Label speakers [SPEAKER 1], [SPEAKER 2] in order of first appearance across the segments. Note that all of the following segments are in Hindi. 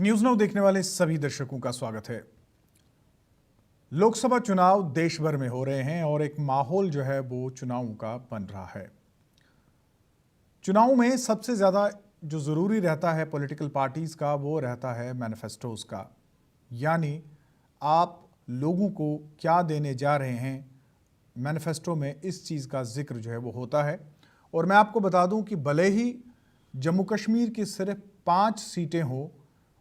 [SPEAKER 1] न्यूज नाउ देखने वाले सभी दर्शकों का स्वागत है। लोकसभा चुनाव देश भर में हो रहे हैं और एक माहौल जो है वो चुनावों का बन रहा है। चुनाव में सबसे ज्यादा जो जरूरी रहता है पॉलिटिकल पार्टीज का वो रहता है मैनिफेस्टोज का, यानी आप लोगों को क्या देने जा रहे हैं। मैनिफेस्टो में इस चीज़ का जिक्र जो है वो होता है। और मैं आपको बता दूं कि भले ही जम्मू कश्मीर की सिर्फ 5 सीटें हों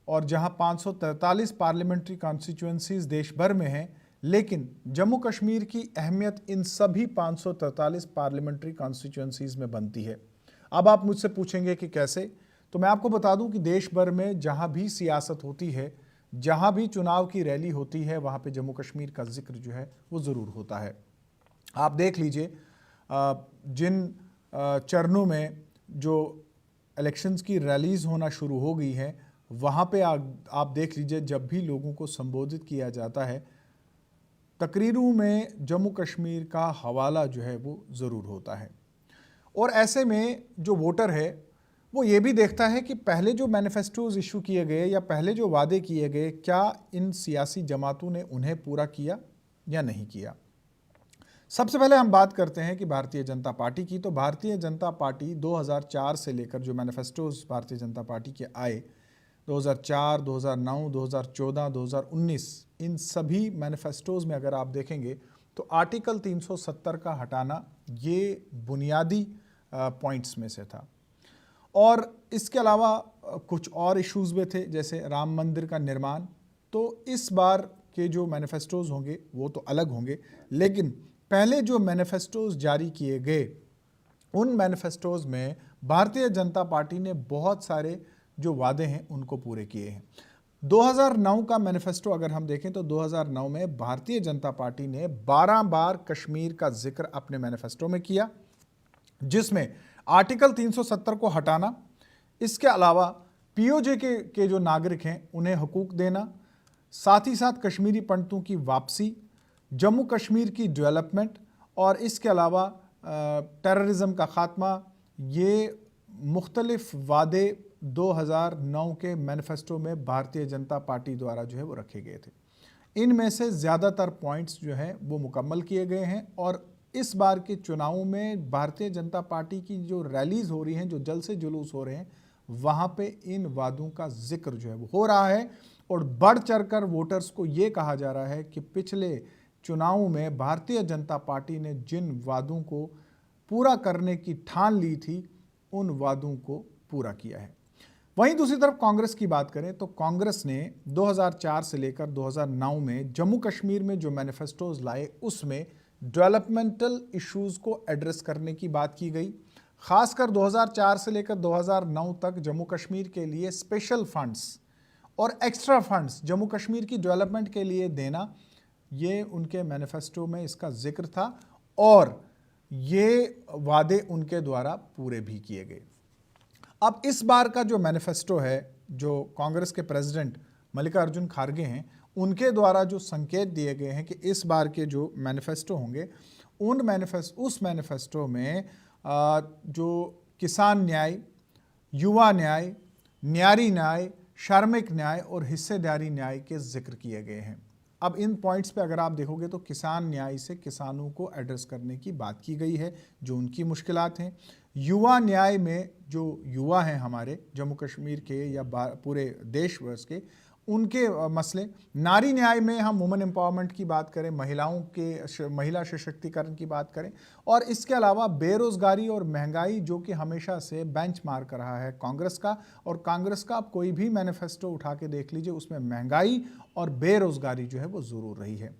[SPEAKER 1] और जहां 543 पार्लियामेंट्री कॉन्स्टिट्यूएंसीज देश भर में हैं, लेकिन जम्मू कश्मीर की अहमियत इन सभी 543 पार्लियामेंट्री कॉन्स्टिट्यूएंसीज में बनती है। अब आप मुझसे पूछेंगे कि कैसे, तो मैं आपको बता दूं कि देश भर में जहां भी सियासत होती है, जहां भी चुनाव की रैली होती है, वहां पे जम्मू कश्मीर का जिक्र जो है वो ज़रूर होता है। आप देख लीजिए जिन चरणों में जो इलेक्शंस की रैलीज होना शुरू हो गई है, वहाँ पे आप देख लीजिए जब भी लोगों को संबोधित किया जाता है, तकरीरों में जम्मू कश्मीर का हवाला जो है वो ज़रूर होता है। और ऐसे में जो वोटर है वो ये भी देखता है कि पहले जो मैनिफेस्टोज इशू किए गए या पहले जो वादे किए गए, क्या इन सियासी जमातों ने उन्हें पूरा किया या नहीं किया। सबसे पहले हम बात करते हैं कि भारतीय जनता पार्टी की। तो भारतीय जनता पार्टी 2004 से लेकर जो मैनिफेस्टोज भारतीय जनता पार्टी के आए, 2004, 2009, 2014, 2019, इन सभी मैनिफेस्टोज में अगर आप देखेंगे तो आर्टिकल 370 का हटाना ये बुनियादी पॉइंट्स में से था। और इसके अलावा कुछ और इश्यूज़ भी थे, जैसे राम मंदिर का निर्माण। तो इस बार के जो मैनिफेस्टोज होंगे वो तो अलग होंगे, लेकिन पहले जो मैनिफेस्टोज जारी किए गए उन मैनिफेस्टोज में भारतीय जनता पार्टी ने बहुत सारे जो वादे हैं उनको पूरे किए हैं। 2009 का मैनिफेस्टो अगर हम देखें तो 2009 में भारतीय जनता पार्टी ने 12 बार कश्मीर का जिक्र अपने मैनिफेस्टो में किया, जिसमें आर्टिकल 370 को हटाना, इसके अलावा पीओजे के जो नागरिक हैं उन्हें हकूक देना, साथ ही साथ कश्मीरी पंडितों की वापसी, जम्मू कश्मीर की डेवलपमेंट और इसके अलावा टेररिज्म का ख़ात्मा, ये मुख्तलिफ वादे 2009 के मैनिफेस्टो में भारतीय जनता पार्टी द्वारा जो है वो रखे गए थे। इनमें से ज़्यादातर पॉइंट्स जो हैं वो मुकम्मल किए गए हैं। और इस बार के चुनावों में भारतीय जनता पार्टी की जो रैलीज़ हो रही हैं, जो जलसे जुलूस हो रहे हैं, वहाँ पे इन वादों का जिक्र जो है वो हो रहा है। और बढ़ चढ़कर वोटर्स को ये कहा जा रहा है कि पिछले चुनावों में भारतीय जनता पार्टी ने जिन वादों को पूरा करने की ठान ली थी, उन वादों को पूरा किया है। वहीं दूसरी तरफ कांग्रेस की बात करें तो कांग्रेस ने 2004 से लेकर 2009 में जम्मू कश्मीर में जो मैनिफेस्टोज लाए उसमें डेवलपमेंटल इश्यूज को एड्रेस करने की बात की गई। खासकर 2004 से लेकर 2009 तक जम्मू कश्मीर के लिए स्पेशल फंड्स और एक्स्ट्रा फंड्स जम्मू कश्मीर की डेवलपमेंट के लिए देना, ये उनके मैनिफेस्टो में इसका जिक्र था और ये वादे उनके द्वारा पूरे भी किए गए। अब इस बार का जो मैनिफेस्टो है, जो कांग्रेस के प्रेसिडेंट मल्लिकार्जुन खड़गे हैं, उनके द्वारा जो संकेत दिए गए हैं कि इस बार के जो मैनिफेस्टो होंगे उस मैनिफेस्टो में जो किसान न्याय, युवा न्याय, न्यारी न्याय, श्रमिक न्याय और हिस्सेदारी न्याय के जिक्र किए गए हैं। अब इन पॉइंट्स पे अगर आप देखोगे तो किसान न्याय से किसानों को एड्रेस करने की बात की गई है, जो उनकी मुश्किलात हैं। युवा न्याय में जो युवा हैं हमारे जम्मू कश्मीर के या पूरे देश वर्ष के, उनके मसले। नारी न्याय में हम वुमेन एम्पावरमेंट की बात करें, महिला सशक्तिकरण की बात करें, और इसके अलावा बेरोजगारी और महंगाई, जो कि हमेशा से बेंचमार्क रहा है कांग्रेस का। और कांग्रेस का आप कोई भी मैनिफेस्टो उठा के देख लीजिए, उसमें महंगाई और बेरोजगारी जो है वो ज़रूर रही है।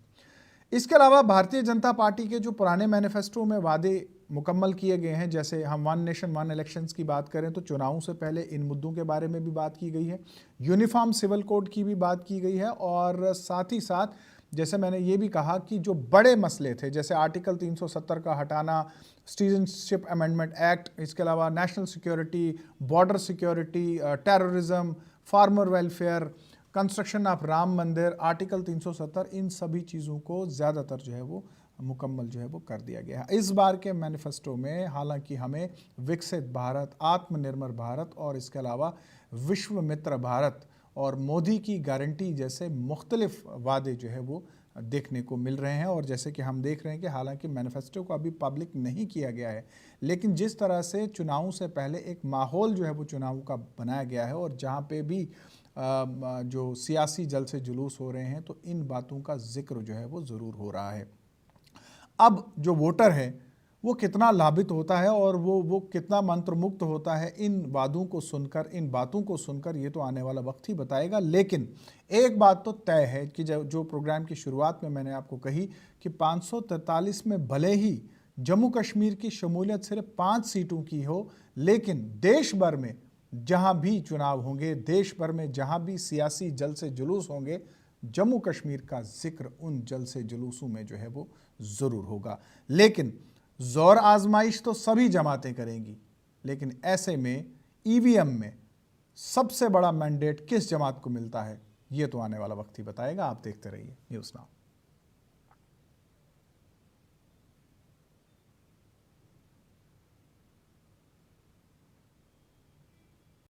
[SPEAKER 1] इसके अलावा भारतीय जनता पार्टी के जो पुराने मैनिफेस्टो में वादे मुकम्मल किए गए हैं, जैसे हम वन नेशन वन इलेक्शंस की बात करें तो चुनावों से पहले इन मुद्दों के बारे में भी बात की गई है, यूनिफॉर्म सिविल कोड की भी बात की गई है, और साथ ही साथ जैसे मैंने ये भी कहा कि जो बड़े मसले थे, जैसे आर्टिकल 370 का हटाना, सिटीजनशिप अमेंडमेंट एक्ट, इसके अलावा national security, border security, terrorism, farmer welfare, construction of Ram मंदिर, आर्टिकल 370, इन सभी चीज़ों को ज़्यादातर जो है वो मुकम्मल जो है वो कर दिया गया है। इस बार के मैनिफेस्टो में हालांकि हमें विकसित भारत, आत्मनिर्भर भारत और इसके अलावा विश्व मित्र भारत और मोदी की गारंटी जैसे मुख्तलिफ वादे जो है वो देखने को मिल रहे हैं। और जैसे कि हम देख रहे हैं कि हालांकि मैनिफेस्टो को अभी पब्लिक नहीं किया गया है, लेकिन जिस तरह से चुनाव से पहले एक माहौल जो है वो चुनाव का बनाया गया है और जहां पे भी जो सियासी जल से जुलूस हो रहे हैं, तो इन बातों का जिक्र जो है वो ज़रूर हो रहा है। अब जो वोटर है वो कितना लाभित होता है और वो कितना मंत्रमुग्ध होता है इन वादों को सुनकर, इन बातों को सुनकर, ये तो आने वाला वक्त ही बताएगा। लेकिन एक बात तो तय है कि जो प्रोग्राम की शुरुआत में मैंने आपको कही कि 543 में भले ही जम्मू कश्मीर की शमूलियत सिर्फ 5 सीटों की हो, लेकिन देश भर में जहां भी चुनाव होंगे, देश भर में जहां भी सियासी जल से जुलूस होंगे, जम्मू कश्मीर का जिक्र उन जल से जुलूसों में जो है वो ज़रूर होगा। लेकिन जोर आजमाइश तो सभी जमातें करेंगी, लेकिन ऐसे में ईवीएम में सबसे बड़ा मैंडेट किस जमात को मिलता है, ये तो आने वाला वक्त ही बताएगा। आप देखते रहिए न्यूज़ नाउ।